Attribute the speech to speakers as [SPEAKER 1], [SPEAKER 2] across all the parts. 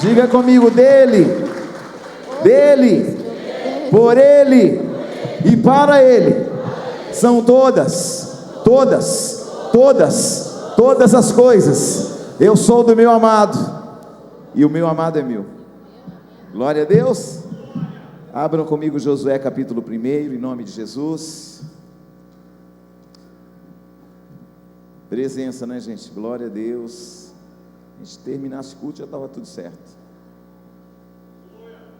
[SPEAKER 1] Diga comigo: dele, dele, por ele e para ele são todas as coisas. Eu sou do meu amado e o meu amado é meu. Glória a Deus. Abram comigo Josué capítulo 1, em nome de Jesus. Presença, né, gente? Glória a Deus. A gente terminasse o culto, já estava tudo certo.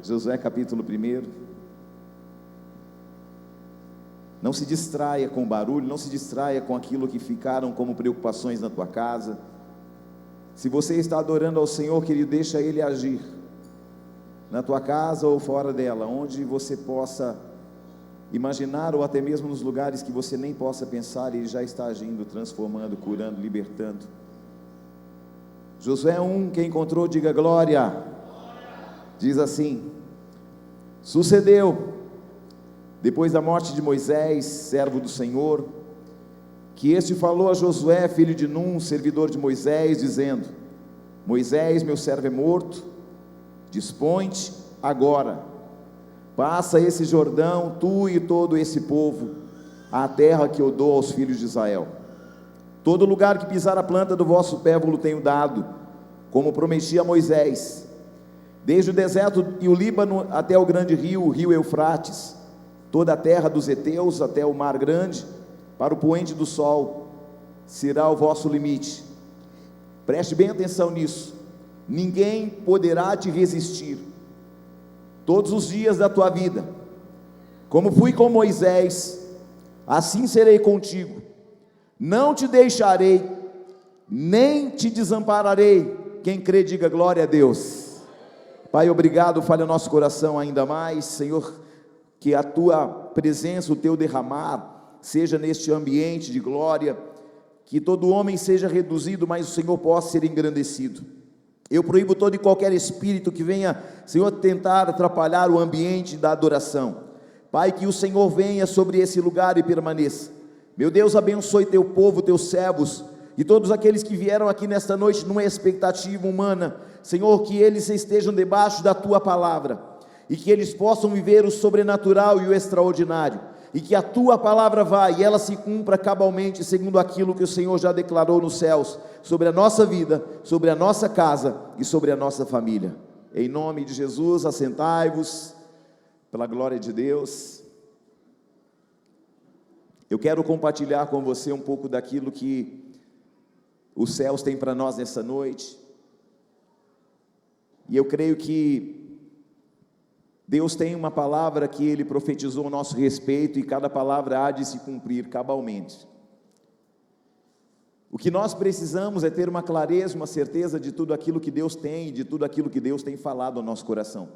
[SPEAKER 1] Josué capítulo 1. Não se distraia com o barulho, não se distraia com aquilo que ficaram como preocupações na tua casa. Se você está adorando ao Senhor, querido, deixa Ele agir na tua casa ou fora dela, onde você possa imaginar, ou até mesmo nos lugares que você nem possa pensar, Ele já está agindo, transformando, curando, libertando. Josué 1, quem encontrou, diga glória. Diz assim: sucedeu, depois da morte de Moisés, servo do Senhor, que este falou a Josué, filho de Num, servidor de Moisés, dizendo: Moisés, meu servo, é morto. Dispõe-te agora, passa esse Jordão, tu e todo esse povo, à terra que eu dou aos filhos de Israel. Todo lugar que pisar a planta do vosso pé vos tenho dado, como prometi a Moisés, desde o deserto e o Líbano até o grande rio, o rio Eufrates, toda a terra dos heteus até o mar grande, para o poente do sol, será o vosso limite. Preste bem atenção nisso. Ninguém poderá te resistir todos os dias da tua vida. Como fui com Moisés, assim serei contigo. Não te deixarei, nem te desampararei. Quem crê, diga glória a Deus. Pai, obrigado, fale ao nosso coração ainda mais, Senhor, que a tua presença, o teu derramar, seja neste ambiente de glória, que todo homem seja reduzido, mas o Senhor possa ser engrandecido. Eu proíbo todo e qualquer espírito que venha, Senhor, tentar atrapalhar o ambiente da adoração. Pai, que o Senhor venha sobre esse lugar e permaneça. Meu Deus, abençoe teu povo, teus servos, e todos aqueles que vieram aqui nesta noite numa expectativa humana. Senhor, que eles estejam debaixo da tua palavra, e que eles possam viver o sobrenatural e o extraordinário, e que a tua palavra vá e ela se cumpra cabalmente, segundo aquilo que o Senhor já declarou nos céus, sobre a nossa vida, sobre a nossa casa e sobre a nossa família. Em nome de Jesus, assentai-vos, pela glória de Deus. Eu quero compartilhar com você um pouco daquilo que os céus têm para nós nessa noite, e eu creio que Deus tem uma palavra que Ele profetizou a nosso respeito, e cada palavra há de se cumprir cabalmente. O que nós precisamos é ter uma clareza, uma certeza de tudo aquilo que Deus tem, e de tudo aquilo que Deus tem falado ao nosso coração.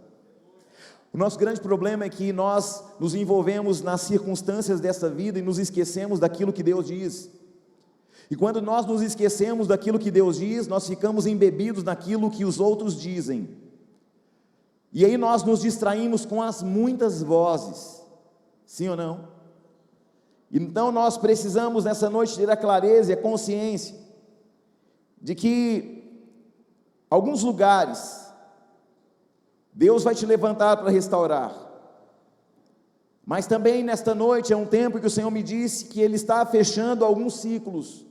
[SPEAKER 1] O nosso grande problema é que nós nos envolvemos nas circunstâncias dessa vida e nos esquecemos daquilo que Deus diz. E quando nós nos esquecemos daquilo que Deus diz, nós ficamos embebidos naquilo que os outros dizem. E aí nós nos distraímos com as muitas vozes, sim ou não? Então nós precisamos nessa noite ter a clareza e a consciência de que alguns lugares Deus vai te levantar para restaurar, mas também nesta noite é um tempo que o Senhor me disse que Ele está fechando alguns ciclos,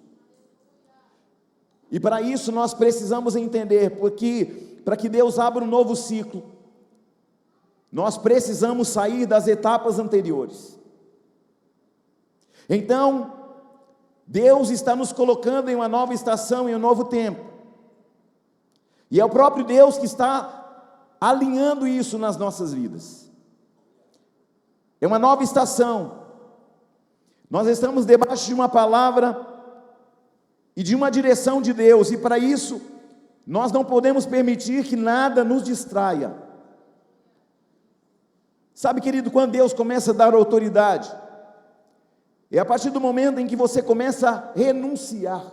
[SPEAKER 1] e para isso nós precisamos entender, porque para que Deus abra um novo ciclo, nós precisamos sair das etapas anteriores. Então, Deus está nos colocando em uma nova estação, em um novo tempo, e é o próprio Deus que está alinhando isso nas nossas vidas. É uma nova estação. Nós estamos debaixo de uma palavra e de uma direção de Deus, e para isso, nós não podemos permitir que nada nos distraia. Sabe, querido, quando Deus começa a dar autoridade, é a partir do momento em que você começa a renunciar.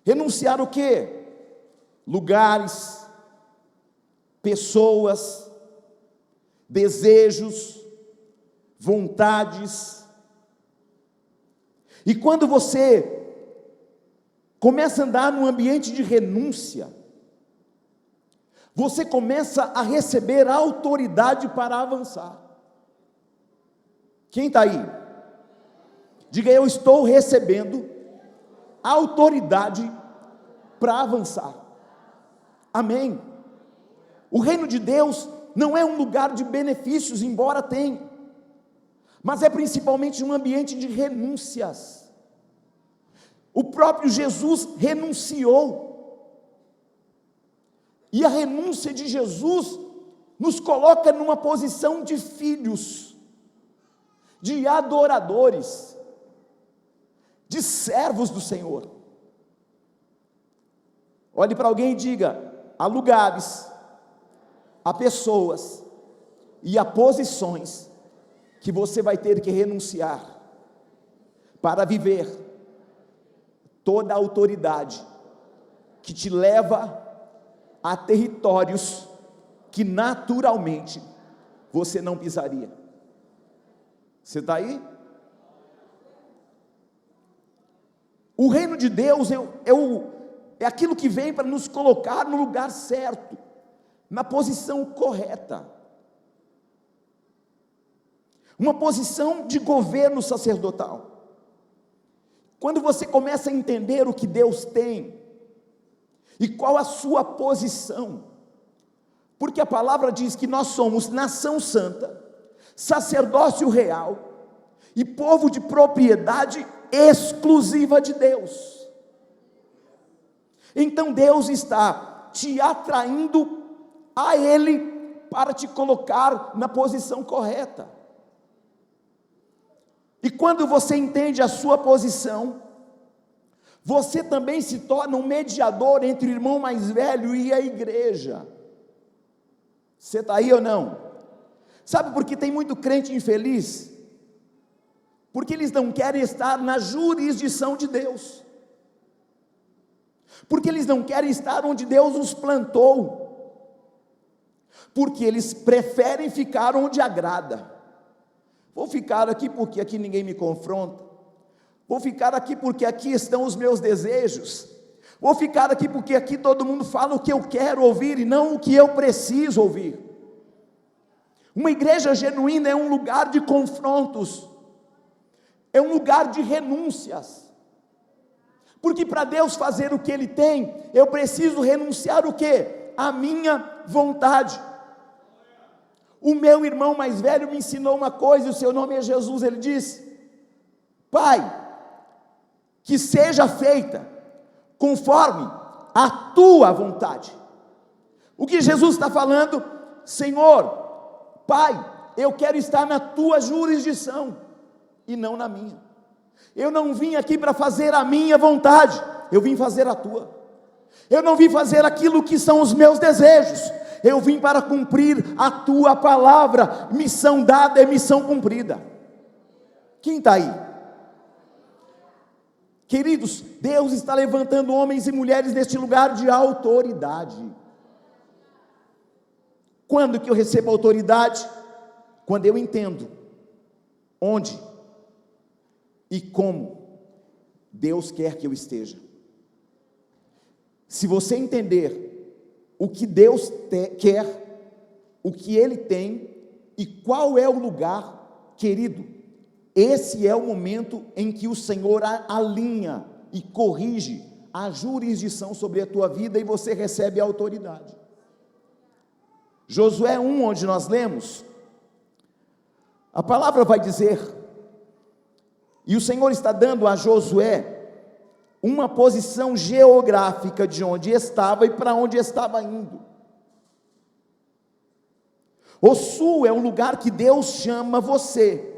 [SPEAKER 1] Renunciar o quê? Lugares, pessoas, desejos, vontades. E quando você começa a andar num ambiente de renúncia, você começa a receber autoridade para avançar. Quem está aí? Diga: eu estou recebendo autoridade para avançar. Amém. O reino de Deus não é um lugar de benefícios, embora tenha, mas é principalmente um ambiente de renúncias. O próprio Jesus renunciou, e a renúncia de Jesus nos coloca numa posição de filhos, de adoradores, de servos do Senhor. Olhe para alguém e diga: há lugares, há pessoas e há posições que você vai ter que renunciar para viver toda a autoridade que te leva a territórios que naturalmente você não pisaria. Você está aí? O reino de Deus é aquilo que vem para nos colocar no lugar certo, na posição correta, uma posição de governo sacerdotal. Quando você começa a entender o que Deus tem e qual a sua posição, porque a palavra diz que nós somos nação santa, sacerdócio real e povo de propriedade exclusiva de Deus. Então Deus está te atraindo a Ele para te colocar na posição correta. E quando você entende a sua posição, você também se torna um mediador entre o irmão mais velho e a igreja. Você está aí ou não? Sabe por que tem muito crente infeliz? Porque eles não querem estar na jurisdição de Deus, porque eles não querem estar onde Deus os plantou, porque eles preferem ficar onde agrada. Vou ficar aqui porque aqui ninguém me confronta, vou ficar aqui porque aqui estão os meus desejos, vou ficar aqui porque aqui todo mundo fala o que eu quero ouvir e não o que eu preciso ouvir. Uma igreja genuína é um lugar de confrontos, é um lugar de renúncias, porque para Deus fazer o que Ele tem, eu preciso renunciar o quê? A minha vontade. O meu irmão mais velho me ensinou uma coisa, e o seu nome é Jesus. Ele disse: Pai, que seja feita conforme a tua vontade. O que Jesus está falando? Senhor, Pai, eu quero estar na tua jurisdição e não na minha. Eu não vim aqui para fazer a minha vontade, eu vim fazer a tua. Eu não vim fazer aquilo que são os meus desejos, eu vim para cumprir a tua palavra. Missão dada é missão cumprida. Quem está aí? Queridos, Deus está levantando homens e mulheres neste lugar de autoridade. Quando que eu recebo autoridade? Quando eu entendo onde e como Deus quer que eu esteja. Se você entender o que Deus quer, o que Ele tem e qual é o lugar, querido, esse é o momento em que o Senhor alinha e corrige a jurisdição sobre a tua vida e você recebe a autoridade. Josué 1, onde nós lemos, a palavra vai dizer, e o Senhor está dando a Josué uma posição geográfica de onde estava e para onde estava indo. O sul é um lugar que Deus chama você,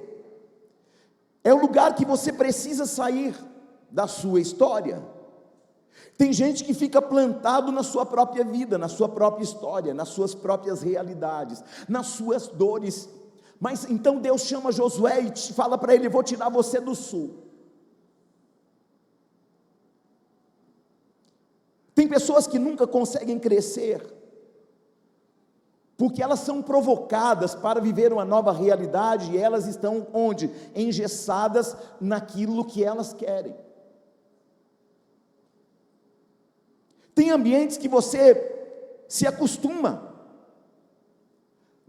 [SPEAKER 1] é o lugar que você precisa sair da sua história. Tem gente que fica plantado na sua própria vida, na sua própria história, nas suas próprias realidades, nas suas dores, mas então Deus chama Josué e fala para ele: vou tirar você do sul. Tem pessoas que nunca conseguem crescer, porque elas são provocadas para viver uma nova realidade, e elas estão onde? Engessadas naquilo que elas querem. Tem ambientes que você se acostuma.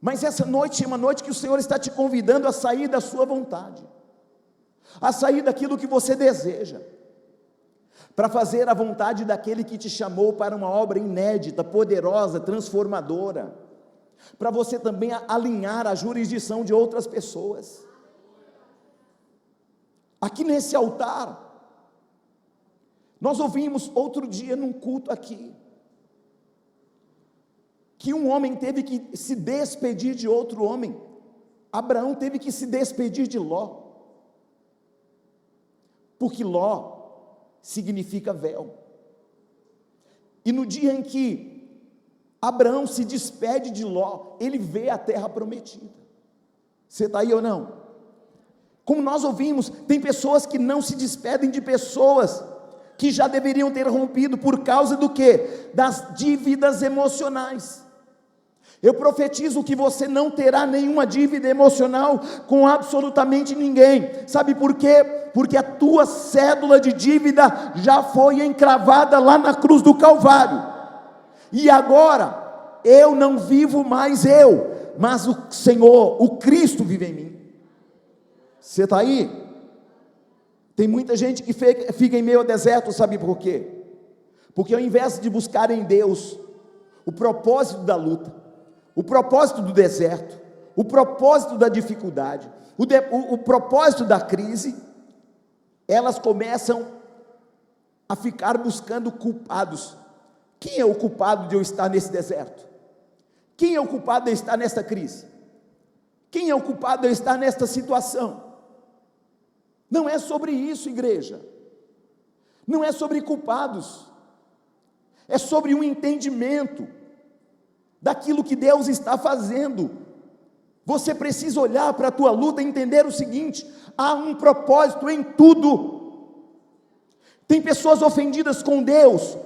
[SPEAKER 1] Mas essa noite é uma noite que o Senhor está te convidando a sair da sua vontade, a sair daquilo que você deseja, para fazer a vontade daquele que te chamou para uma obra inédita, poderosa, transformadora, para você também alinhar a jurisdição de outras pessoas. Aqui nesse altar, nós ouvimos outro dia num culto aqui, que um homem teve que se despedir de outro homem. Abraão teve que se despedir de Ló, porque Ló significa véu. E no dia em que Abraão se despede de Ló, ele vê a terra prometida. Você está aí ou não? Como nós ouvimos, tem pessoas que não se despedem de pessoas que já deveriam ter rompido, por causa do quê? Das dívidas emocionais. Eu profetizo que você não terá nenhuma dívida emocional com absolutamente ninguém. Sabe por quê? Porque a tua cédula de dívida já foi encravada lá na cruz do Calvário. E agora, eu não vivo mais eu, mas o Senhor, o Cristo vive em mim. Você está aí? Tem muita gente que fica em meio ao deserto, sabe por quê? Porque ao invés de buscar em Deus o propósito da luta, o propósito do deserto, o propósito da dificuldade, o propósito da crise, elas começam a ficar buscando culpados. Quem é o culpado de eu estar nesse deserto? Quem é o culpado de eu estar nessa crise? Quem é o culpado de eu estar nesta situação? Não é sobre isso, igreja. Não é sobre culpados. É sobre um entendimento daquilo que Deus está fazendo. Você precisa olhar para a tua luta e entender o seguinte: há um propósito em tudo. Tem pessoas ofendidas com Deus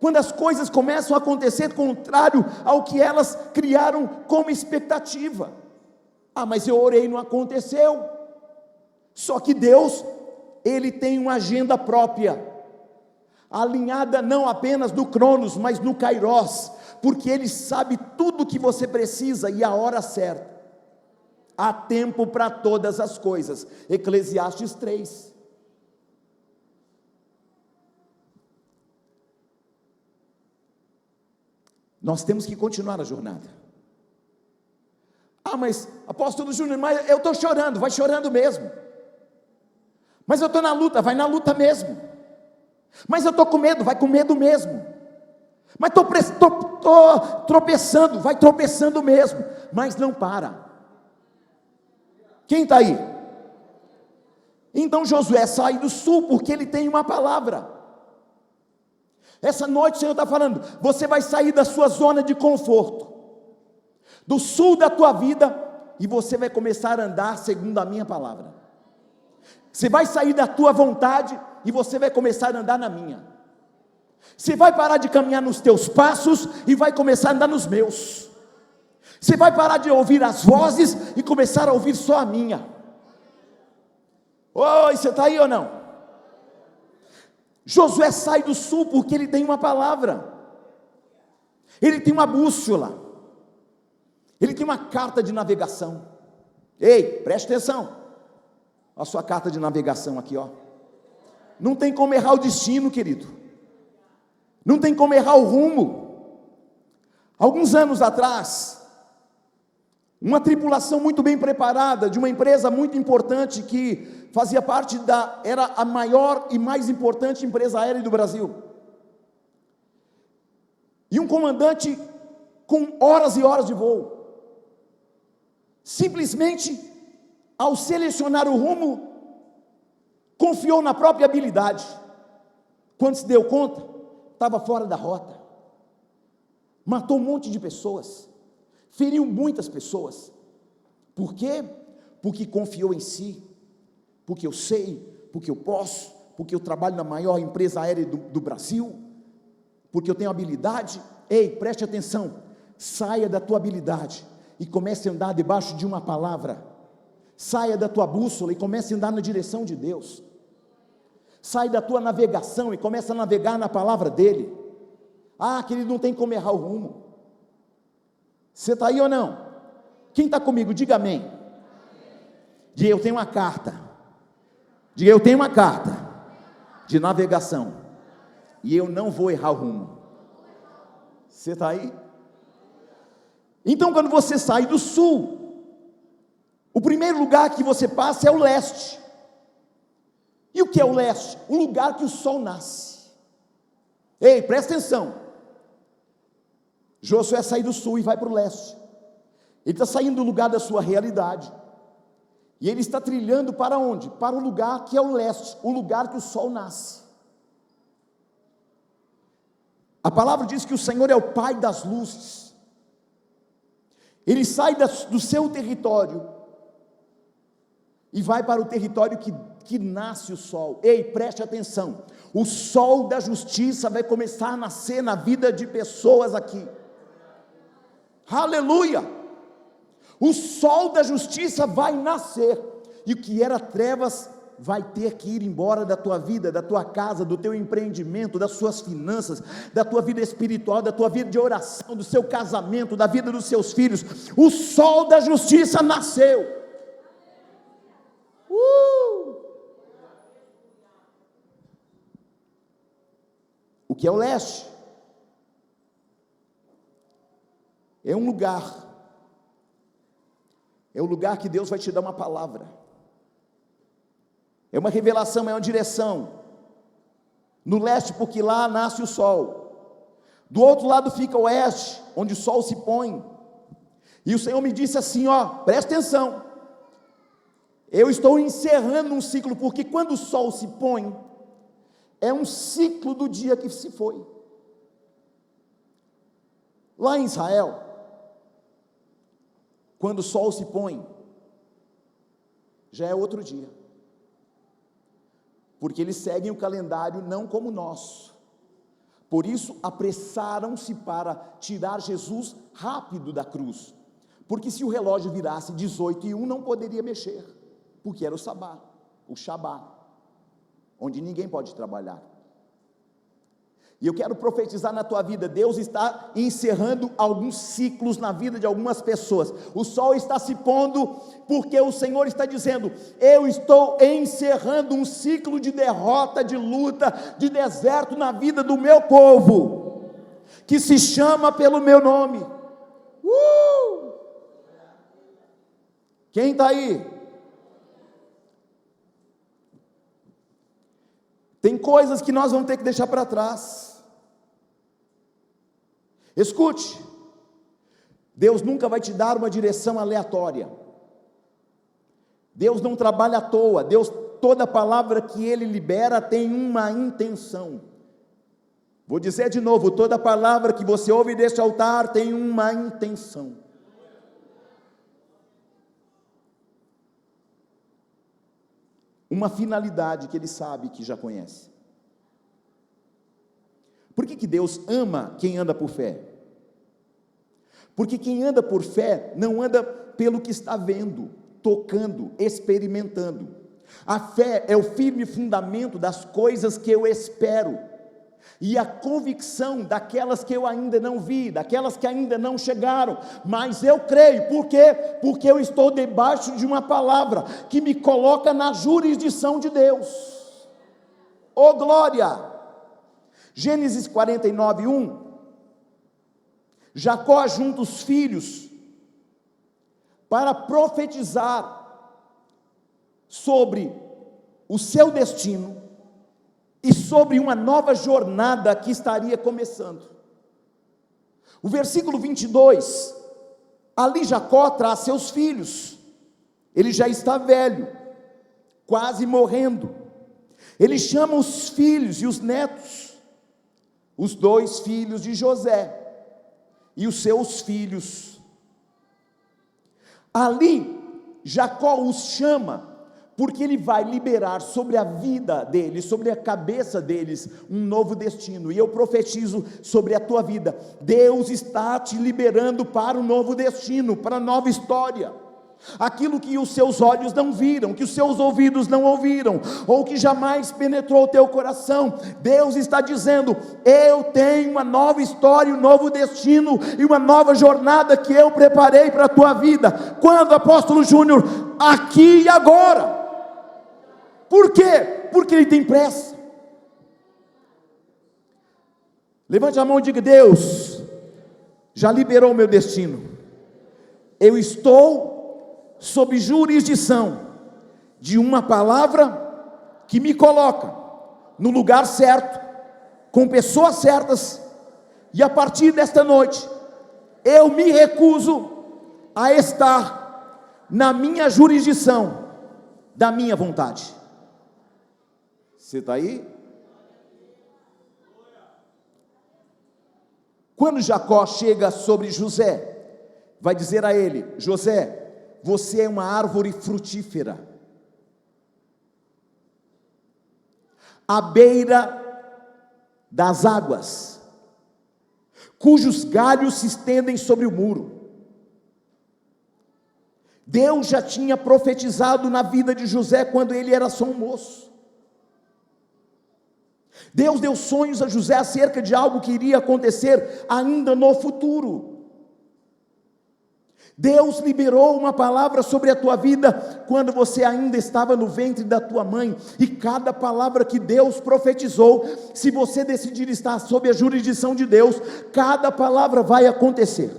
[SPEAKER 1] quando as coisas começam a acontecer contrário ao que elas criaram como expectativa. Ah, mas eu orei e não aconteceu. Só que Deus, Ele tem uma agenda própria, alinhada não apenas no Cronos, mas no Kairos, porque Ele sabe tudo o que você precisa e a hora certa. Há tempo para todas as coisas. Eclesiastes 3. Nós temos que continuar a jornada. Ah, mas apóstolo Júnior, mas eu estou chorando. Vai chorando mesmo. Mas eu estou na luta, vai na luta mesmo. Mas eu estou com medo, vai com medo mesmo. Mas estou tropeçando, vai tropeçando mesmo. Mas não para. Quem está aí? Então Josué sai do sul, porque ele tem uma palavra. Essa noite o Senhor está falando, você vai sair da sua zona de conforto, do sul da tua vida, e você vai começar a andar segundo a minha palavra. Você vai sair da tua vontade e você vai começar a andar na minha. Você vai parar de caminhar nos teus passos e vai começar a andar nos meus. Você vai parar de ouvir as vozes e começar a ouvir só a minha. Oi, você está aí ou não? Josué sai do sul porque ele tem uma palavra. Ele tem uma bússola. Ele tem uma carta de navegação. Ei, preste atenção. A sua carta de navegação aqui, ó. Não tem como errar o destino, querido. Não tem como errar o rumo. Alguns anos atrás, uma tripulação muito bem preparada, de uma empresa muito importante, que fazia parte era a maior e mais importante empresa aérea do Brasil. E um comandante com horas e horas de voo. Simplesmente, ao selecionar o rumo, confiou na própria habilidade. Quando se deu conta, estava fora da rota. Matou um monte de pessoas, feriu muitas pessoas. Por quê? Porque confiou em si, porque eu sei, porque eu posso, porque eu trabalho na maior empresa aérea do Brasil, porque eu tenho habilidade. Ei, preste atenção, saia da tua habilidade e comece a andar debaixo de uma palavra. Saia da tua bússola e comece a andar na direção de Deus. Sai da tua navegação e comece a navegar na palavra dele. Ah, querido, não tem como errar o rumo. Você está aí ou não? Quem está comigo, diga amém. Diga, eu tenho uma carta. Diga, eu tenho uma carta de navegação, e eu não vou errar o rumo. Você está aí? Então, quando você sai do sul, o primeiro lugar que você passa é o leste. E o que é o leste? O lugar que o sol nasce. Ei, presta atenção. Josué sai do sul e vai para o leste. Ele está saindo do lugar da sua realidade, e ele está trilhando para onde? Para o lugar que é o leste, o lugar que o sol nasce. A palavra diz que o Senhor é o Pai das luzes. Ele sai do seu território e vai para o território que nasce o sol. Ei, preste atenção, o sol da justiça vai começar a nascer na vida de pessoas aqui. Aleluia! O sol da justiça vai nascer, e o que era trevas vai ter que ir embora da tua vida, da tua casa, do teu empreendimento, das suas finanças, da tua vida espiritual, da tua vida de oração, do seu casamento, da vida dos seus filhos. O sol da justiça nasceu. O que é o leste? É um lugar, é o lugar que Deus vai te dar uma palavra, é uma revelação, é uma direção. No leste, porque lá nasce o sol. Do outro lado fica o oeste, onde o sol se põe. E o Senhor me disse assim, presta atenção, eu estou encerrando um ciclo, porque quando o sol se põe, é um ciclo do dia que se foi. Lá em Israel, quando o sol se põe, já é outro dia, porque eles seguem o calendário não como nós. Por isso apressaram-se para tirar Jesus rápido da cruz, porque se o relógio virasse 18:01, não poderia mexer, porque era o sabá, o Shabá, onde ninguém pode trabalhar. E eu quero profetizar na tua vida, Deus está encerrando alguns ciclos na vida de algumas pessoas. O sol está se pondo, porque o Senhor está dizendo, eu estou encerrando um ciclo de derrota, de luta, de deserto na vida do meu povo, que se chama pelo meu nome. Quem está aí? Tem coisas que nós vamos ter que deixar para trás. Escute, Deus nunca vai te dar uma direção aleatória. Deus não trabalha à toa. Deus, toda palavra que Ele libera tem uma intenção. Vou dizer de novo, toda palavra que você ouve deste altar tem uma intenção. Uma finalidade que Ele sabe, que já conhece. Por que Deus ama quem anda por fé? Porque quem anda por fé não anda pelo que está vendo, tocando, experimentando. A fé é o firme fundamento das coisas que eu espero, e a convicção daquelas que eu ainda não vi, daquelas que ainda não chegaram, mas eu creio. Por quê? Porque eu estou debaixo de uma palavra que me coloca na jurisdição de Deus. Oh glória! Gênesis 49:1, Jacó junta os filhos para profetizar sobre o seu destino e sobre uma nova jornada que estaria começando. O versículo 22, ali Jacó traz seus filhos, ele já está velho, quase morrendo. Ele chama os filhos e os netos, os 2 filhos de José e os seus filhos. Ali Jacó os chama, porque ele vai liberar sobre a vida deles, sobre a cabeça deles, um novo destino. E eu profetizo sobre a tua vida, Deus está te liberando para um novo destino, para uma nova história.
[SPEAKER 2] aquilo que os seus olhos não viram, que os seus ouvidos não ouviram, ou que jamais penetrou o teu coração. Deus está dizendo: eu tenho uma nova história, um novo destino e uma nova jornada que eu preparei para a tua vida. Quando, apóstolo Júnior? Aqui e agora. Por quê? Porque Ele tem pressa. Levante a mão e diga: Deus já liberou o meu destino. Eu estou sob jurisdição de uma palavra que me coloca no lugar certo, com pessoas certas, e a partir desta noite, eu me recuso a estar na minha jurisdição, da minha vontade. Você está aí? Quando Jacó chega sobre José, vai dizer a ele: José, você é uma árvore frutífera, à beira das águas, cujos galhos se estendem sobre o muro. Deus já tinha profetizado na vida de José quando ele era só um moço. Deus deu sonhos a José acerca de algo que iria acontecer ainda no futuro. Deus liberou uma palavra sobre a tua vida quando você ainda estava no ventre da tua mãe, e cada palavra que Deus profetizou, se você decidir estar sob a jurisdição de Deus, cada palavra vai acontecer.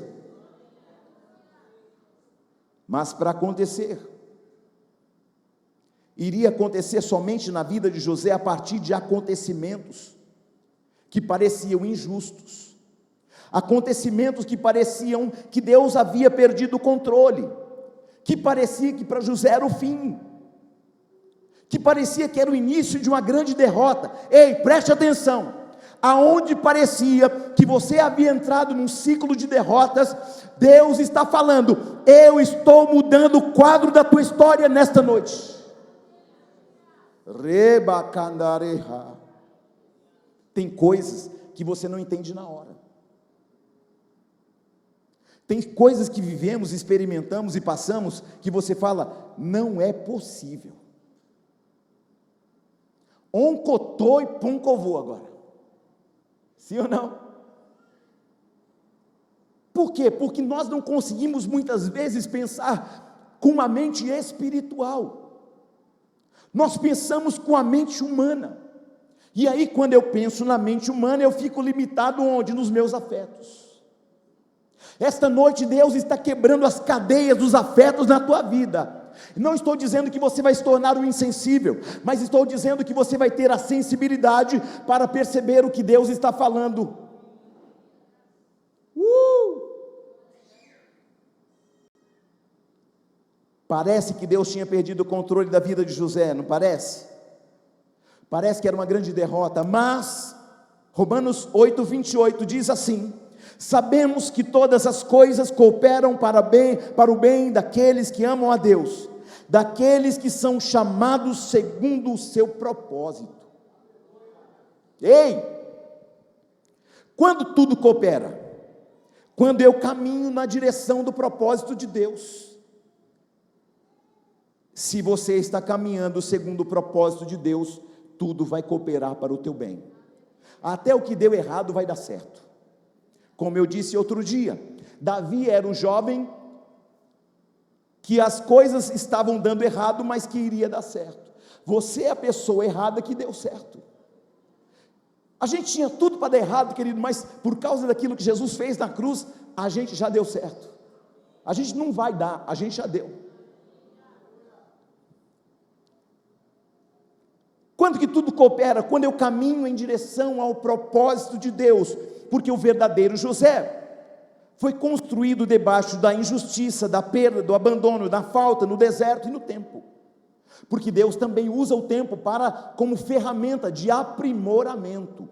[SPEAKER 2] Mas para acontecer, iria acontecer somente na vida de José a partir de acontecimentos que pareciam injustos, acontecimentos que pareciam que Deus havia perdido o controle, que parecia que para José era o fim, que parecia que era o início de uma grande derrota. Ei, preste atenção, aonde parecia que você havia entrado num ciclo de derrotas, Deus está falando: eu estou mudando o quadro da tua história nesta noite. Tem coisas que você não entende na hora, tem coisas que vivemos, experimentamos e passamos, que você fala: não é possível. Oncotô e poncovô agora, sim ou não? Por quê? Porque nós não conseguimos muitas vezes pensar com uma mente espiritual. Nós pensamos com a mente humana, e aí quando eu penso na mente humana, eu fico limitado onde? Nos meus afetos. Esta noite Deus está quebrando as cadeias dos afetos na tua vida. Não estou dizendo que você vai se tornar um insensível, mas estou dizendo que você vai ter a sensibilidade para perceber o que Deus está falando. Parece que Deus tinha perdido o controle da vida de José, não parece? Parece que era uma grande derrota, mas Romanos 8:28 diz assim: sabemos que todas as coisas cooperam para o bem daqueles que amam a Deus, daqueles que são chamados segundo o seu propósito. Ei, quando tudo coopera? Quando eu caminho na direção do propósito de Deus. Se você está caminhando segundo o propósito de Deus, tudo vai cooperar para o teu bem. Até o que deu errado vai dar certo. Como eu disse outro dia, Davi era um jovem que as coisas estavam dando errado, mas que iria dar certo. Você é a pessoa errada que deu certo. A gente tinha tudo para dar errado, querido, mas por causa daquilo que Jesus fez na cruz, a gente já deu certo. A gente não vai dar, a gente já deu. Quando que tudo coopera? Quando eu caminho em direção ao propósito de Deus, porque o verdadeiro José foi construído debaixo da injustiça, da perda, do abandono, da falta, no deserto e no tempo, porque Deus também usa o tempo como ferramenta de aprimoramento.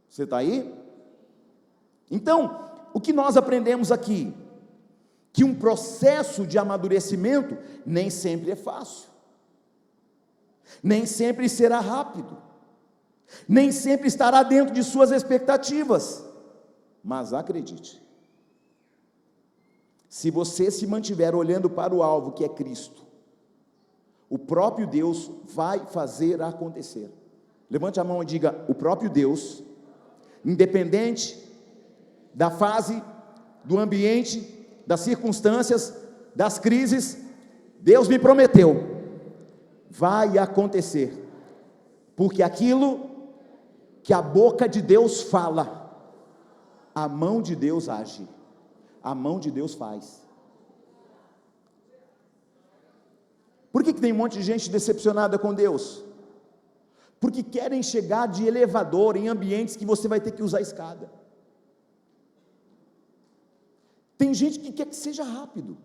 [SPEAKER 2] Você está aí? Então, o que nós aprendemos aqui? Que um processo de amadurecimento nem sempre é fácil, nem sempre será rápido, nem sempre estará dentro de suas expectativas, mas acredite, se você se mantiver olhando para o alvo, que é Cristo, o próprio Deus vai fazer acontecer. Levante a mão e diga: o próprio Deus, independente da fase, do ambiente, das circunstâncias, das crises, Deus me prometeu, vai acontecer, porque aquilo que a boca de Deus fala, a mão de Deus age, a mão de Deus faz. Por que tem um monte de gente decepcionada com Deus? Porque querem chegar de elevador em ambientes que você vai ter que usar escada. Tem gente que quer que seja rápido,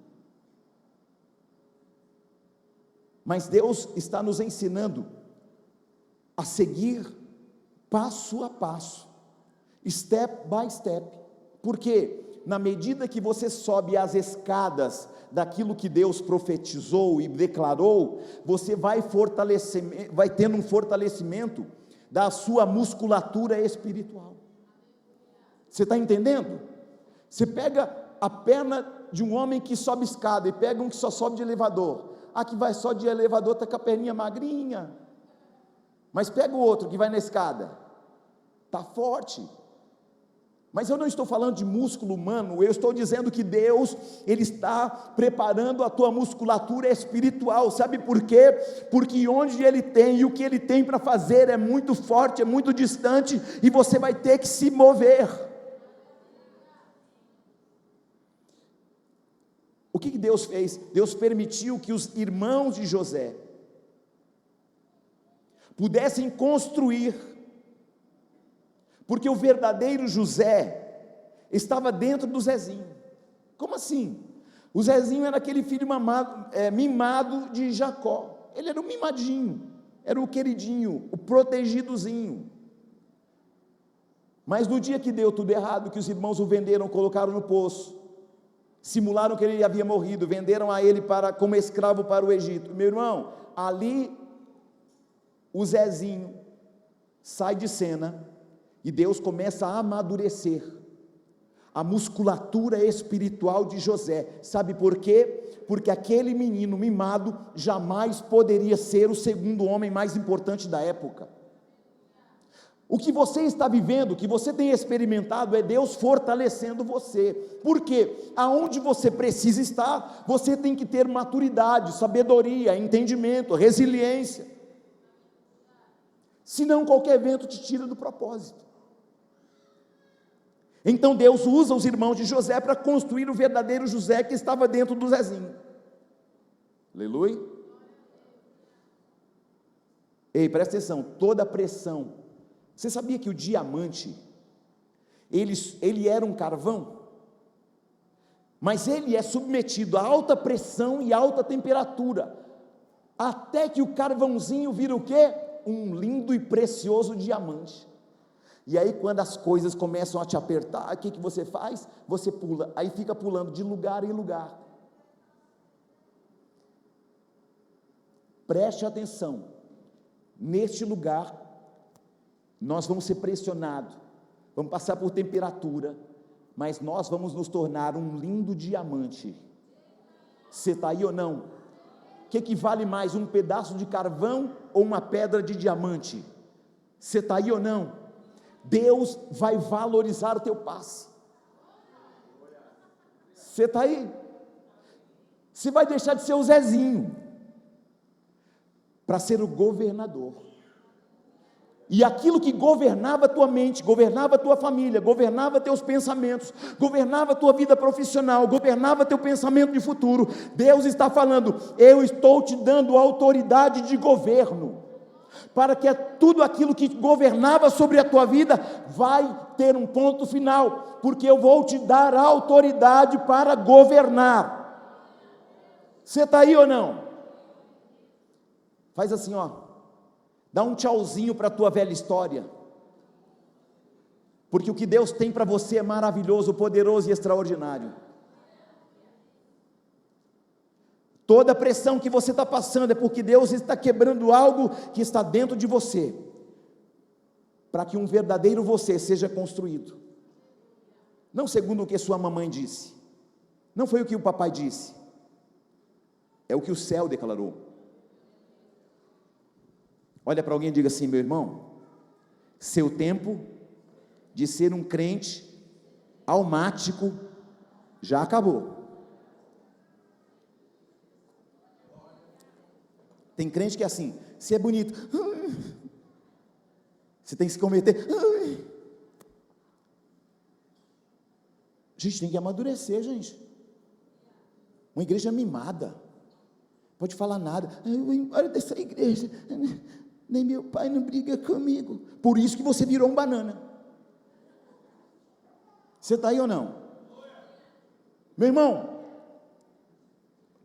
[SPEAKER 2] mas Deus está nos ensinando a seguir passo a passo, step by step, porque na medida que você sobe as escadas daquilo que Deus profetizou e declarou, você vai tendo um fortalecimento da sua musculatura espiritual. Você está entendendo? Você pega a perna de um homem que sobe escada e pega um que só sobe de elevador, que vai só de elevador, está com a perninha magrinha, mas pega o outro que vai na escada, está forte. Mas eu não estou falando de músculo humano, eu estou dizendo que Deus, Ele está preparando a tua musculatura espiritual. Sabe por quê? Porque onde Ele tem e o que Ele tem para fazer é muito forte, é muito distante, e você vai ter que se mover. O que Deus fez? Deus permitiu que os irmãos de José pudessem construir, porque o verdadeiro José estava dentro do Zezinho. Como assim? O Zezinho era aquele filho mimado de Jacó. Ele era o mimadinho, era o queridinho, o protegidozinho. Mas no dia que deu tudo errado, que os irmãos o venderam, colocaram no poço, simularam que ele havia morrido, venderam a ele como escravo para o Egito. Meu irmão, ali o Zezinho sai de cena, e Deus começa a amadurecer a musculatura espiritual de José. Sabe por quê? Porque aquele menino mimado jamais poderia ser o segundo homem mais importante da época. O que você está vivendo, o que você tem experimentado, é Deus fortalecendo você. Por quê? Aonde você precisa estar, você tem que ter maturidade, sabedoria, entendimento, resiliência. Senão qualquer vento te tira do propósito. Então Deus usa os irmãos de José para construir o verdadeiro José que estava dentro do Zezinho. Aleluia. Ei, presta atenção, toda pressão. Você sabia que o diamante, ele era um carvão? Mas ele é submetido a alta pressão e alta temperatura, até que o carvãozinho vira o quê? Um lindo e precioso diamante. E aí quando as coisas começam a te apertar, o que você faz? Você pula, aí fica pulando de lugar em lugar. Preste atenção, neste lugar, nós vamos ser pressionados, vamos passar por temperatura, mas nós vamos nos tornar um lindo diamante. Você está aí ou não? O que vale mais, um pedaço de carvão ou uma pedra de diamante? Você está aí ou não? Deus vai valorizar o teu passe. Você está aí? Você vai deixar de ser o Zezinho para ser o governador. E aquilo que governava a tua mente, governava a tua família, governava teus pensamentos, governava a tua vida profissional, governava teu pensamento de futuro, Deus está falando: eu estou te dando autoridade de governo, para que tudo aquilo que governava sobre a tua vida vai ter um ponto final, porque eu vou te dar autoridade para governar. Você está aí ou não? Faz assim, dá um tchauzinho para a tua velha história, porque o que Deus tem para você é maravilhoso, poderoso e extraordinário. Toda a pressão que você está passando é porque Deus está quebrando algo que está dentro de você, para que um verdadeiro você seja construído, não segundo o que sua mamãe disse, Não foi o que o papai disse, é o que o céu declarou. Olha para alguém e diga assim: meu irmão, seu tempo de ser um crente almático já acabou. Tem crente que é assim: você é bonito, você tem que se converter. A gente tem que amadurecer, gente. Uma igreja mimada, pode falar nada, eu vou embora dessa igreja, nem meu pai não briga comigo, por isso que você virou um banana. Você está aí ou não? Meu irmão,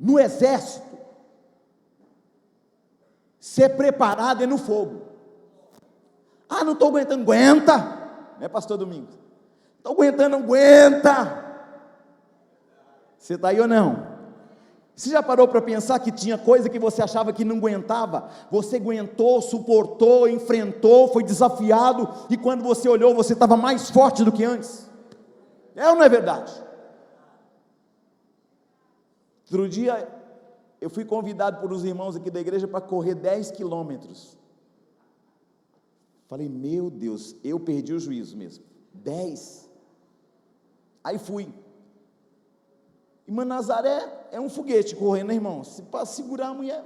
[SPEAKER 2] no exército, ser preparado é no fogo. Ah, não estou aguentando, aguenta, né, pastor Domingos? Estou aguentando, aguenta. Você está aí ou não? Você já parou para pensar que tinha coisa que você achava que não aguentava? Você aguentou, suportou, enfrentou, foi desafiado, e quando você olhou, você estava mais forte do que antes. É ou não é verdade? Outro dia, eu fui convidado por uns irmãos aqui da igreja para correr 10 quilômetros. Falei, meu Deus, eu perdi o juízo mesmo. 10. Aí fui. Irmã Nazaré é um foguete correndo, né, irmão? Para segurar a mulher.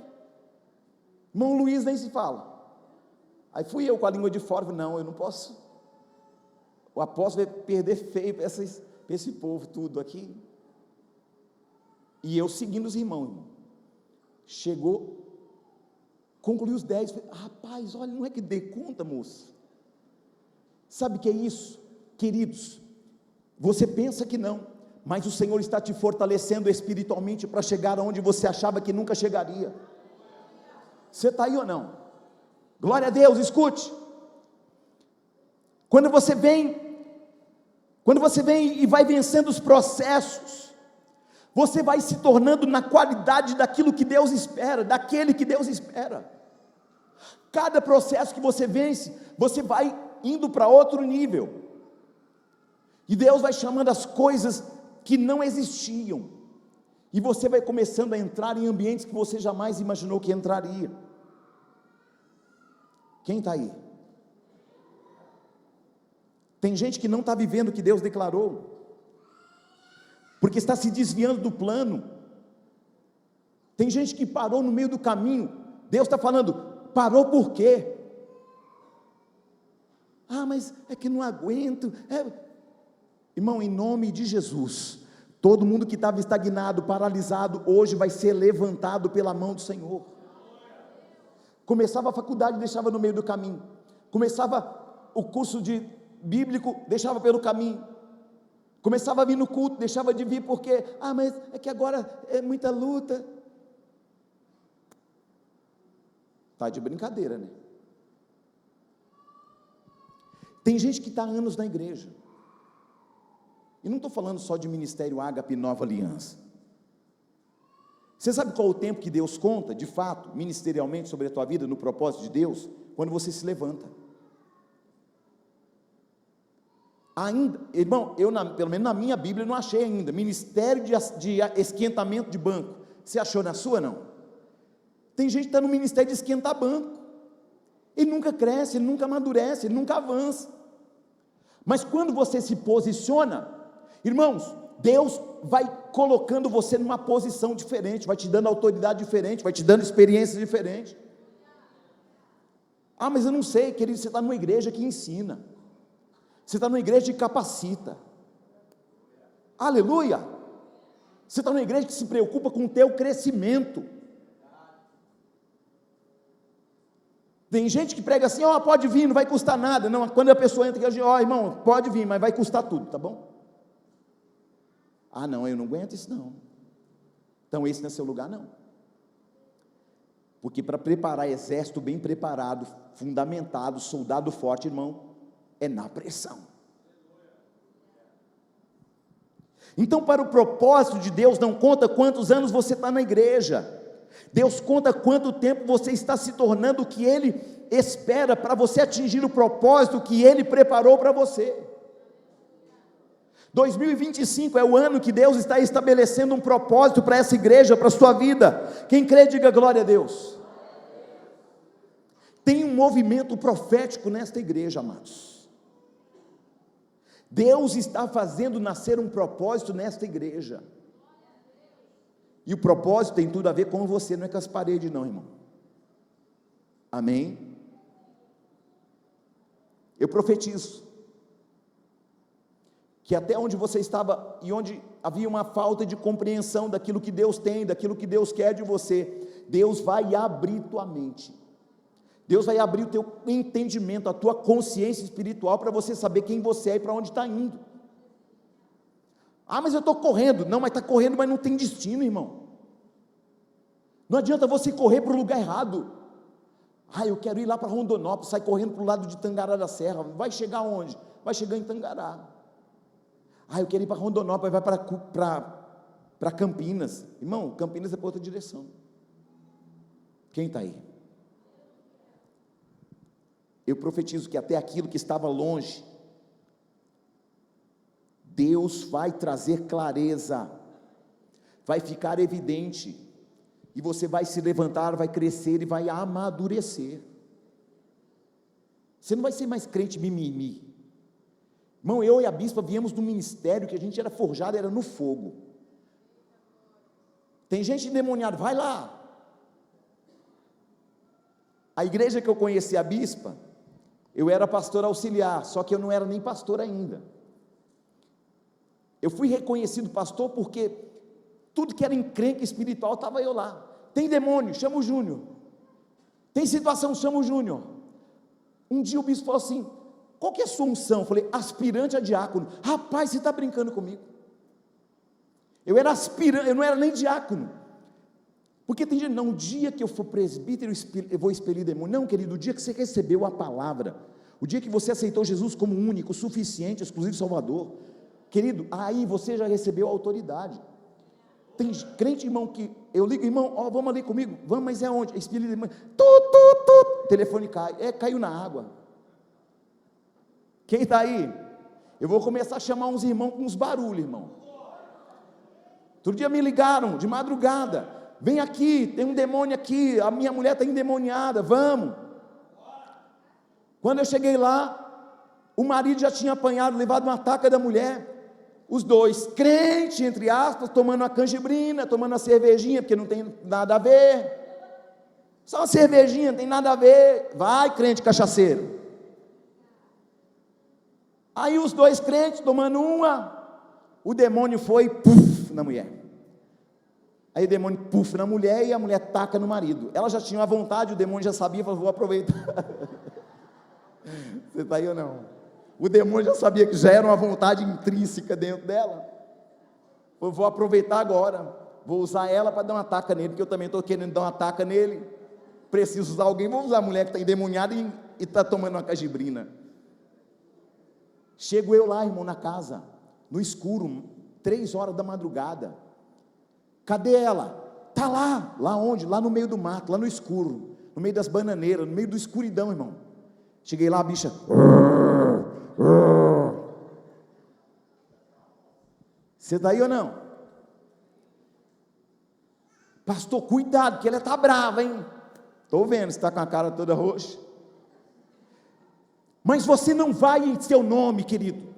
[SPEAKER 2] Irmão Luiz nem se fala. Aí fui eu com a língua de fora, falei, não, eu não posso. O apóstolo vai perder feio para esse povo tudo aqui. E eu seguindo os irmãos. Chegou, concluiu os 10. Falei, rapaz, olha, não é que dei conta, moço. Sabe o que é isso? Queridos, você pensa que não, mas o Senhor está te fortalecendo espiritualmente para chegar aonde você achava que nunca chegaria. Você está aí ou não? Glória a Deus, escute. Quando você vem e vai vencendo os processos, você vai se tornando na qualidade daquilo que Deus espera, daquele que Deus espera. Cada processo que você vence, você vai indo para outro nível, e Deus vai chamando as coisas que não existiam, e você vai começando a entrar em ambientes que você jamais imaginou que entraria. Quem está aí? Tem gente que não está vivendo o que Deus declarou, porque está se desviando do plano. Tem gente que parou no meio do caminho. Deus está falando, parou por quê? Ah, mas é que não aguento. Irmão, em nome de Jesus, todo mundo que estava estagnado, paralisado, hoje vai ser levantado pela mão do Senhor. Começava a faculdade, deixava no meio do caminho. Começava o curso bíblico, deixava pelo caminho. Começava a vir no culto, deixava de vir porque, mas é que agora é muita luta. Está de brincadeira, né? Tem gente que está há anos na igreja, e não estou falando só de ministério Ágape Nova Aliança. Você sabe qual é o tempo que Deus conta, de fato, ministerialmente, sobre a tua vida, no propósito de Deus? Quando você se levanta. Ainda, irmão, pelo menos na minha Bíblia, não achei ainda, ministério de esquentamento de banco. Você achou na sua, não? Tem gente que está no ministério de esquentar banco, ele nunca cresce, ele nunca amadurece, ele nunca avança. Mas quando você se posiciona, irmãos, Deus vai colocando você numa posição diferente, vai te dando autoridade diferente, vai te dando experiência diferente. Mas eu não sei, querido, você está numa igreja que ensina, você está numa igreja que capacita, aleluia, você está numa igreja que se preocupa com o teu crescimento. Tem gente que prega assim, pode vir, não vai custar nada. Não, quando a pessoa entra aqui, irmão, pode vir, mas vai custar tudo, tá bom? Não, eu não aguento isso não. Então esse não é seu lugar não. Porque para preparar exército bem preparado, fundamentado, soldado forte, irmão, é na pressão. Então, para o propósito de Deus, não conta quantos anos você está na igreja, Deus conta quanto tempo você está se tornando o que Ele espera para você atingir o propósito que Ele preparou para você. 2025 é o ano que Deus está estabelecendo um propósito para essa igreja, para a sua vida. Quem crê, diga glória a Deus. Tem um movimento profético nesta igreja, amados. Deus está fazendo nascer um propósito nesta igreja. E o propósito tem tudo a ver com você, não é com as paredes não, irmão. Amém? Eu profetizo que até onde você estava e onde havia uma falta de compreensão daquilo que Deus tem, daquilo que Deus quer de você, Deus vai abrir tua mente, Deus vai abrir o teu entendimento, a tua consciência espiritual, para você saber quem você é e para onde está indo. Ah, mas eu estou correndo. Não, mas está correndo, mas não tem destino, irmão. Não adianta você correr para o lugar errado. Ah, eu quero ir lá para Rondonópolis, sai correndo para o lado de Tangará da Serra. Vai chegar onde? Vai chegar em Tangará. Ah, eu quero ir para Rondonópolis, vai para Campinas. Irmão, Campinas é para outra direção. Quem está aí? Eu profetizo que até aquilo que estava longe, Deus vai trazer clareza, vai ficar evidente, e você vai se levantar, vai crescer e vai amadurecer. Você não vai ser mais crente mimimi. Irmão, eu e a bispa viemos do ministério que a gente era forjado, era no fogo. Tem gente endemoniada, vai lá. A igreja que eu conheci a bispa, eu era pastor auxiliar, só que eu não era nem pastor ainda. Eu fui reconhecido pastor porque tudo que era encrenca espiritual, estava eu lá. Tem demônio, chama o Júnior. Tem situação, chama o Júnior. Um dia o bispo falou assim: qual que é a sua unção? Eu falei: aspirante a diácono. Rapaz, você está brincando comigo? Eu era aspirante, eu não era nem diácono. Porque tem gente, não, o dia que eu for presbítero, eu vou expelir demônio. Não, querido, o dia que você recebeu a palavra, o dia que você aceitou Jesus como único, suficiente, exclusivo Salvador, querido, aí você já recebeu a autoridade. Tem crente, irmão, que eu ligo, irmão, ó, vamos ali comigo, vamos, mas é onde? Expelir demônio, telefone cai, caiu na água. Quem está aí? Eu vou começar a chamar uns irmãos com uns barulhos, irmão. Outro dia me ligaram, de madrugada, vem aqui, tem um demônio aqui, a minha mulher está endemoniada, vamos. Quando eu cheguei lá, o marido já tinha apanhado, levado uma taca da mulher, os dois, crente, entre aspas, tomando uma canjibrina, tomando uma cervejinha, porque não tem nada a ver, só uma cervejinha, não tem nada a ver, vai crente cachaceiro. Aí os dois crentes tomando uma, o demônio foi, puf, na mulher. Aí o demônio puf na mulher e a mulher taca no marido. Ela já tinha uma vontade, o demônio já sabia, falou: vou aproveitar. Você está aí ou não? O demônio já sabia que já era uma vontade intrínseca dentro dela. Eu vou aproveitar agora, vou usar ela para dar uma taca nele, porque eu também estou querendo dar uma taca nele. Preciso usar alguém, vou usar a mulher que está endemoniada e está tomando uma cajibrina. Chego eu lá, irmão, na casa, no escuro, 3 horas da madrugada. Cadê ela? Está lá. Lá onde? Lá no meio do mato, lá no escuro, no meio das bananeiras, no meio da escuridão, irmão. Cheguei lá, a bicha. Você está aí ou não? Pastor, cuidado, que ela está brava, hein? Estou vendo, você está com a cara toda roxa. Mas você não vai em seu nome, querido.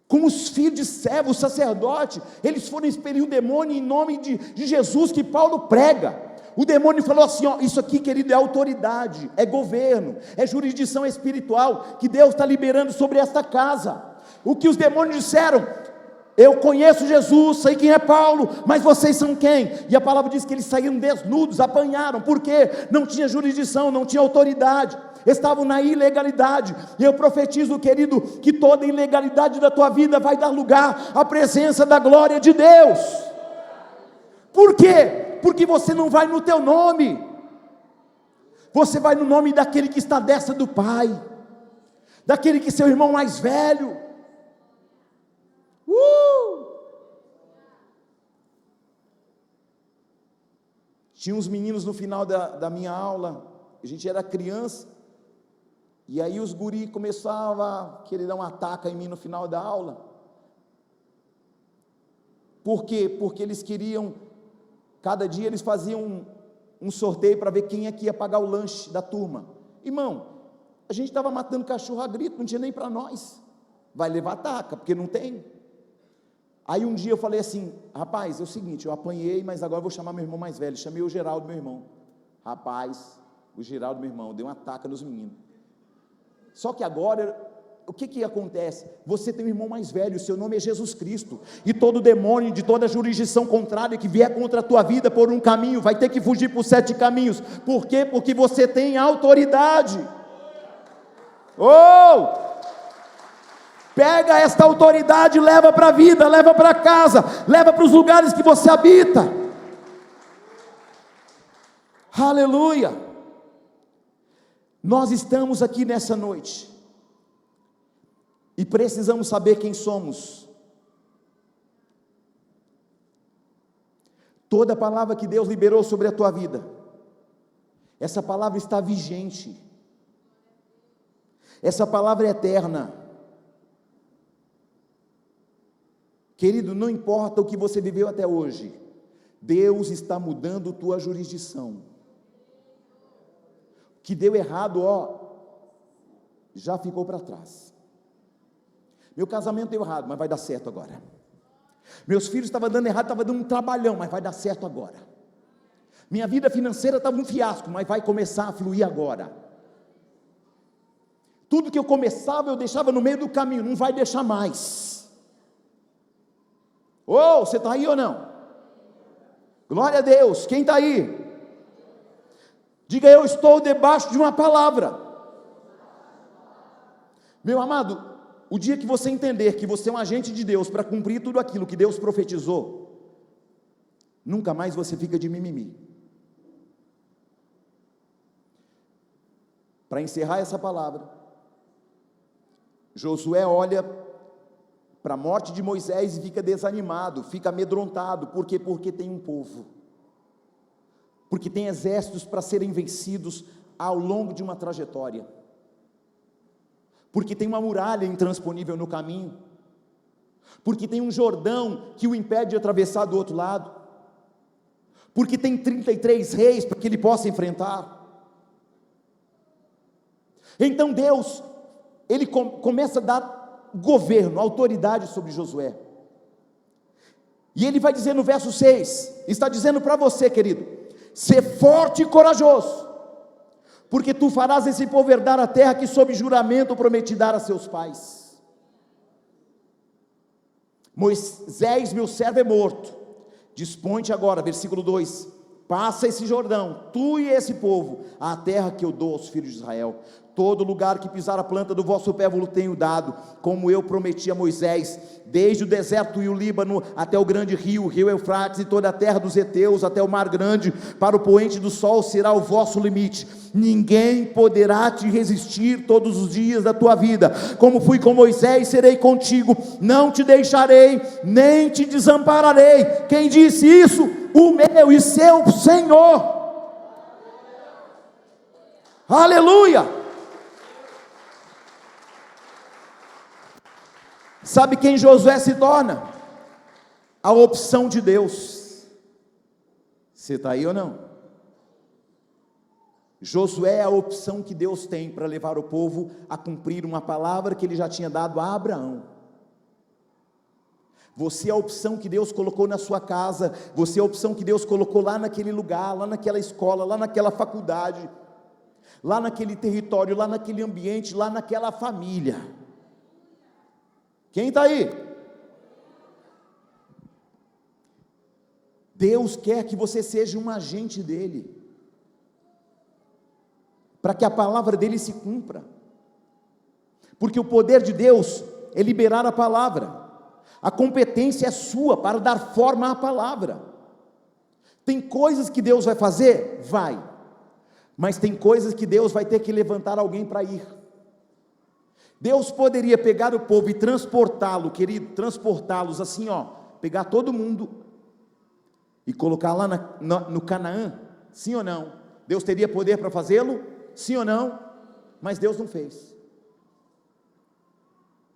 [SPEAKER 2] Como os filhos de servo, o sacerdote, eles foram expelir o demônio em nome de Jesus, que Paulo prega. O demônio falou assim: ó, isso aqui, querido, é autoridade, é governo, é jurisdição espiritual, que Deus está liberando sobre esta casa. O que os demônios disseram: eu conheço Jesus, sei quem é Paulo, mas vocês são quem? E a palavra diz que eles saíram desnudos, apanharam, porque não tinha jurisdição, não tinha autoridade, estavam na ilegalidade. E eu profetizo, querido, que toda ilegalidade da tua vida vai dar lugar à presença da glória de Deus. Por quê? Porque você não vai no teu nome, você vai no nome daquele que está à destra do Pai, daquele que é seu irmão mais velho. Tinha uns meninos no final da minha aula, a gente era criança, E aí os guri começavam a querer dar um ataque em mim no final da aula. Por quê? Porque eles queriam, cada dia eles faziam um sorteio para ver quem é que ia pagar o lanche da turma. Irmão, a gente estava matando cachorro a grito, não tinha nem para nós. Vai levar ataca, porque não tem. Aí um dia eu falei assim: rapaz, é o seguinte, eu apanhei, mas agora eu vou chamar meu irmão mais velho. Chamei o Geraldo, meu irmão. Rapaz, o Geraldo, meu irmão, deu uma ataca nos meninos. Só que agora, o que acontece? Você tem um irmão mais velho, o seu nome é Jesus Cristo, e todo demônio de toda jurisdição contrária que vier contra a tua vida por um caminho, vai ter que fugir por 7 caminhos. Por quê? Porque você tem autoridade. Pega esta autoridade, leva para a vida, leva para casa, leva para os lugares que você habita. Aleluia. Nós estamos aqui nessa noite e precisamos saber quem somos. Toda palavra que Deus liberou sobre a tua vida, essa palavra está vigente, essa palavra é eterna. Querido, não importa o que você viveu até hoje, Deus está mudando tua jurisdição. O que deu errado, já ficou para trás. Meu casamento deu errado, mas vai dar certo agora. Meus filhos estavam dando errado, estavam dando um trabalhão, mas vai dar certo agora. Minha vida financeira estava um fiasco, mas vai começar a fluir agora. Tudo que eu começava, eu deixava no meio do caminho, não vai deixar mais. Você está aí ou não? Glória a Deus. Quem está aí? Diga: eu estou debaixo de uma palavra. Meu amado, o dia que você entender que você é um agente de Deus para cumprir tudo aquilo que Deus profetizou, nunca mais você fica de mimimi. Para encerrar essa palavra, Josué olha para a morte de Moisés e fica desanimado, fica amedrontado. Por quê? Porque tem um povo, porque tem exércitos para serem vencidos ao longo de uma trajetória, porque tem uma muralha intransponível no caminho, porque tem um Jordão que o impede de atravessar do outro lado, porque tem 33 reis para que ele possa enfrentar. Então Deus, ele começa a dar governo, autoridade sobre Josué, e ele vai dizer no verso 6, está dizendo para você, querido: ser forte e corajoso, porque tu farás esse povo herdar a terra que sob juramento prometi dar a seus pais. Moisés, meu servo, é morto, dispõe-te agora, versículo 2, passa esse Jordão, tu e esse povo, à terra que eu dou aos filhos de Israel. Todo lugar que pisar a planta do vosso pé vos tenho dado, como eu prometi a Moisés, desde o deserto e o Líbano, até o grande rio, o rio Eufrates, e toda a terra dos heteus, até o mar grande, para o poente do sol será o vosso limite. Ninguém poderá te resistir todos os dias da tua vida. Como fui com Moisés, serei contigo, não te deixarei, nem te desampararei. Quem disse isso? O meu e seu Senhor. Aleluia! Sabe quem Josué se torna? A opção de Deus. Você está aí ou não? Josué é a opção que Deus tem para levar o povo a cumprir uma palavra que ele já tinha dado a Abraão. Você é a opção que Deus colocou na sua casa, você é a opção que Deus colocou lá naquele lugar, lá naquela escola, lá naquela faculdade, lá naquele território, lá naquele ambiente, lá naquela família. Quem está aí? Deus quer que você seja um agente dele, para que a palavra dele se cumpra, porque o poder de Deus é liberar a palavra, a competência é sua para dar forma à palavra. Tem coisas que Deus vai fazer? Vai, mas tem coisas que Deus vai ter que levantar alguém para ir. Deus poderia pegar o povo e transportá-lo, querido, transportá-los assim, pegar todo mundo e colocar lá no Canaã, sim ou não? Deus teria poder para fazê-lo? Sim ou não? Mas Deus não fez,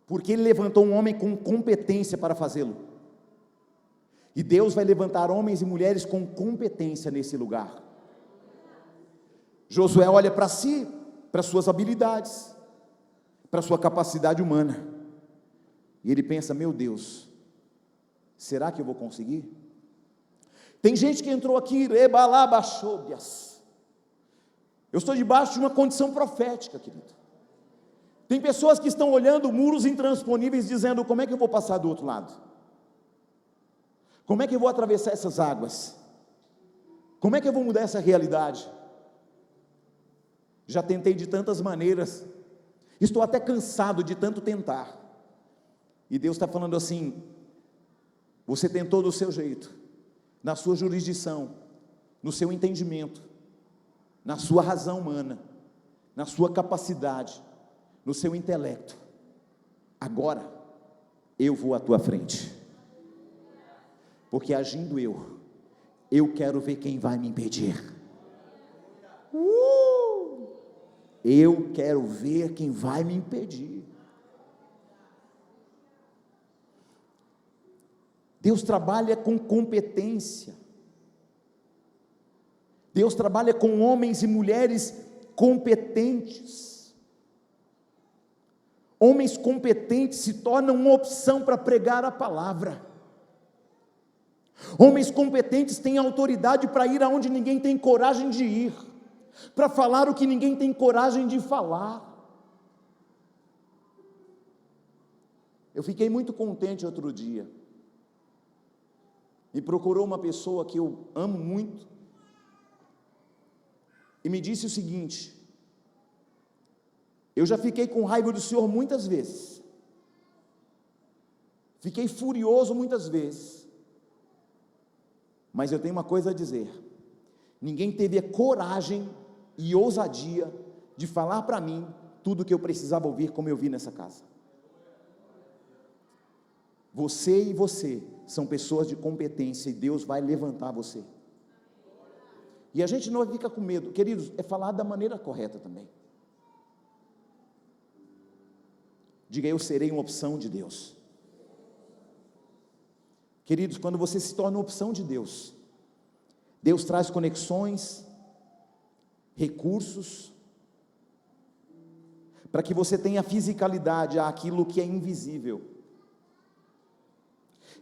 [SPEAKER 2] porque Ele levantou um homem com competência para fazê-lo, e Deus vai levantar homens e mulheres com competência nesse lugar. Josué olha para si, para suas habilidades, para sua capacidade humana, e ele pensa: meu Deus, será que eu vou conseguir? Tem gente que entrou aqui, eu estou debaixo de uma condição profética, querido. Tem pessoas que estão olhando muros intransponíveis, dizendo: como é que eu vou passar do outro lado? Como é que eu vou atravessar essas águas? Como é que eu vou mudar essa realidade? Já tentei de tantas maneiras, estou até cansado de tanto tentar, e Deus está falando assim: você tentou do seu jeito, na sua jurisdição, no seu entendimento, na sua razão humana, na sua capacidade, no seu intelecto. Agora eu vou à tua frente, porque agindo eu quero ver quem vai me impedir. Eu quero ver quem vai me impedir. Deus trabalha com competência. Deus trabalha com homens e mulheres competentes. Homens competentes se tornam uma opção para pregar a palavra. Homens competentes têm autoridade para ir aonde ninguém tem coragem de ir, para falar o que ninguém tem coragem de falar. Eu fiquei muito contente outro dia. Me procurou uma pessoa que eu amo muito e me disse o seguinte: eu já fiquei com raiva do Senhor muitas vezes, fiquei furioso muitas vezes, mas eu tenho uma coisa a dizer: ninguém teve a coragem e ousadia de falar para mim tudo o que eu precisava ouvir, como eu vi nessa casa. Você e você são pessoas de competência, e Deus vai levantar você. E a gente não fica com medo, queridos, é falar da maneira correta também. Diga: eu serei uma opção de Deus. Queridos, quando você se torna uma opção de Deus, Deus traz conexões, recursos, para que você tenha fisicalidade àquilo que é invisível.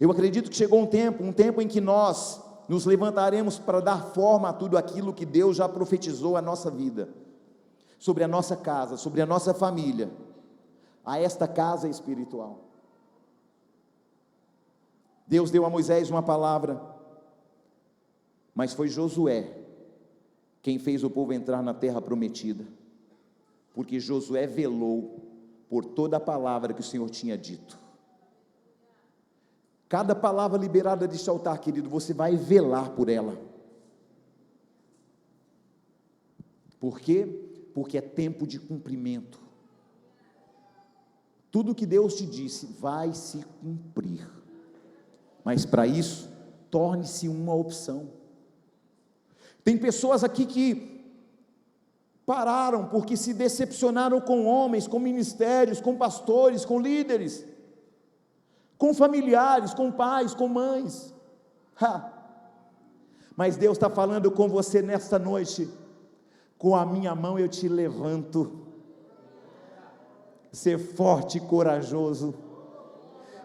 [SPEAKER 2] Eu acredito que chegou um tempo em que nós nos levantaremos para dar forma a tudo aquilo que Deus já profetizou a nossa vida, sobre a nossa casa, sobre a nossa família, a esta casa espiritual. Deus deu a Moisés uma palavra, mas foi Josué quem fez o povo entrar na terra prometida, porque Josué velou por toda a palavra que o Senhor tinha dito. Cada palavra liberada deste altar, querido, você vai velar por ela. Por quê? Porque é tempo de cumprimento. Tudo que Deus te disse vai se cumprir, mas para isso, torne-se uma opção. Tem pessoas aqui que pararam porque se decepcionaram com homens, com ministérios, com pastores, com líderes, com familiares, com pais, com mães. Mas Deus está falando com você nesta noite: com a minha mão eu te levanto. Ser forte e corajoso.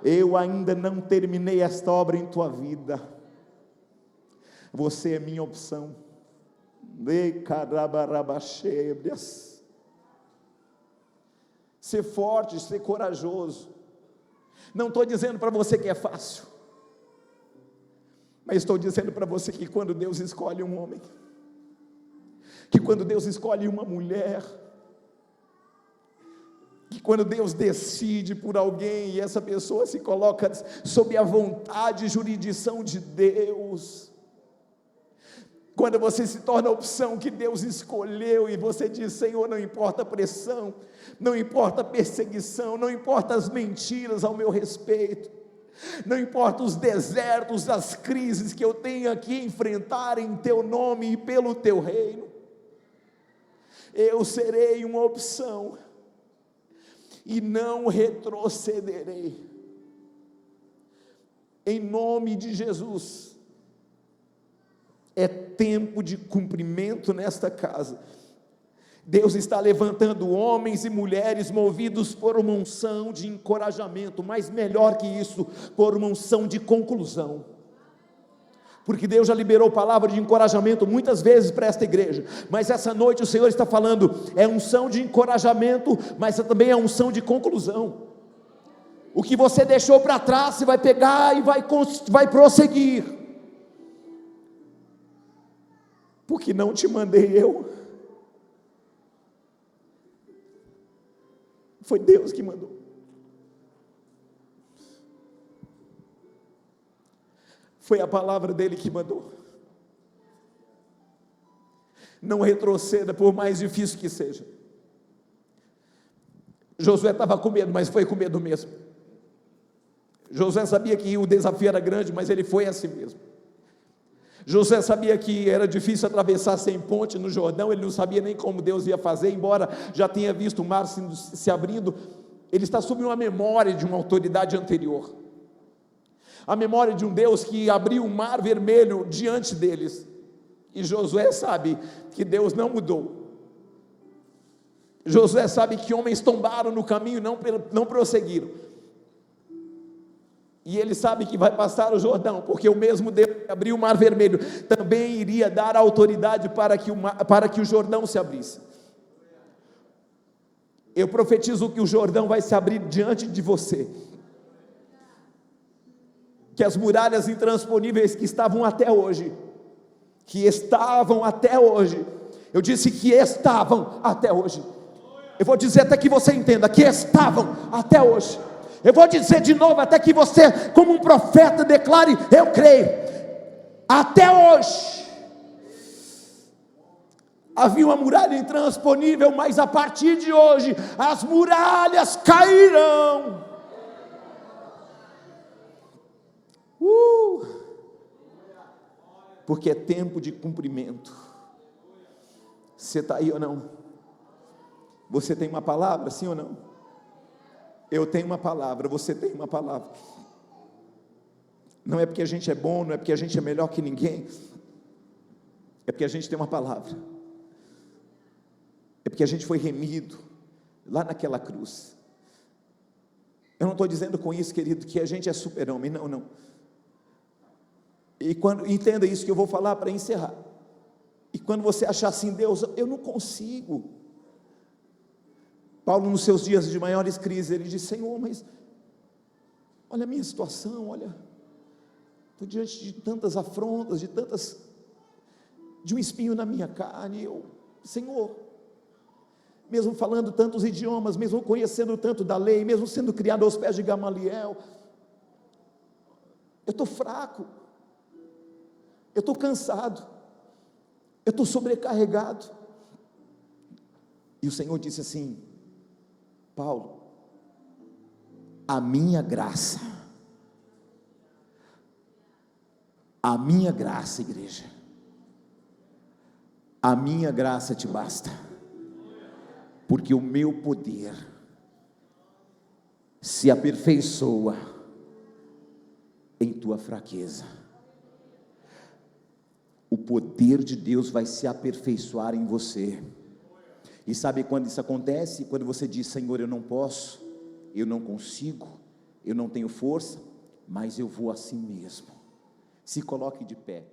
[SPEAKER 2] Eu ainda não terminei esta obra em tua vida. Você é minha opção. Ser forte, ser corajoso. Não estou dizendo para você que é fácil, mas estou dizendo para você que quando Deus escolhe um homem, que quando Deus escolhe uma mulher, que quando Deus decide por alguém e essa pessoa se coloca sob a vontade e jurisdição de Deus, quando você se torna a opção que Deus escolheu e você diz: Senhor, não importa a pressão, não importa a perseguição, não importa as mentiras ao meu respeito, não importa os desertos, as crises que eu tenho que enfrentar em teu nome e pelo teu reino, eu serei uma opção e não retrocederei. Em nome de Jesus. É tempo de cumprimento nesta casa. Deus está levantando homens e mulheres movidos por uma unção de encorajamento, mas melhor que isso, por uma unção de conclusão. Porque Deus já liberou palavra de encorajamento muitas vezes para esta igreja, mas essa noite o Senhor está falando, é unção de encorajamento, mas também é unção de conclusão. O que você deixou para trás, você vai pegar e vai prosseguir. Porque não te mandei eu, foi Deus que mandou. Foi a palavra dele que mandou. Não retroceda, por mais difícil que seja. Josué estava com medo, mas foi com medo mesmo. Josué sabia que o desafio era grande, mas ele foi assim mesmo. Josué sabia que era difícil atravessar sem ponte no Jordão, ele não sabia nem como Deus ia fazer, embora já tenha visto o mar se abrindo, ele está sob uma memória de uma autoridade anterior, a memória de um Deus que abriu o mar vermelho diante deles, e Josué sabe que Deus não mudou. Josué sabe que homens tombaram no caminho e não prosseguiram, e ele sabe que vai passar o Jordão, porque o mesmo Deus que abriu o mar vermelho, também iria dar autoridade para que o Jordão se abrisse. Eu profetizo que o Jordão vai se abrir diante de você, que as muralhas intransponíveis que estavam até hoje, eu disse que estavam até hoje, eu vou dizer até que você entenda, que estavam até hoje, eu vou dizer de novo, até que você, como um profeta, declare, eu creio, até hoje, havia uma muralha intransponível, mas a partir de hoje, as muralhas cairão, porque é tempo de cumprimento. Você está aí ou não? Você tem uma palavra, sim ou não? Eu tenho uma palavra, você tem uma palavra. Não é porque a gente é bom, não é porque a gente é melhor que ninguém, é porque a gente tem uma palavra, é porque a gente foi remido lá naquela cruz. Eu não estou dizendo com isso, querido, que a gente é super-homem, não. E entenda isso que eu vou falar para encerrar. E quando você achar assim, Deus, eu não consigo. Paulo, nos seus dias de maiores crises, ele diz, Senhor, mas olha a minha situação, olha, estou diante de tantas afrontas, de um espinho na minha carne, Senhor, mesmo falando tantos idiomas, mesmo conhecendo tanto da lei, mesmo sendo criado aos pés de Gamaliel, eu estou fraco, eu estou cansado, eu estou sobrecarregado. E o Senhor disse assim, Paulo, a minha graça, igreja, a minha graça te basta, porque o meu poder se aperfeiçoa em tua fraqueza. O poder de Deus vai se aperfeiçoar em você. E sabe quando isso acontece? Quando você diz, Senhor, eu não posso, eu não consigo, eu não tenho força, mas eu vou assim mesmo. Se coloque de pé.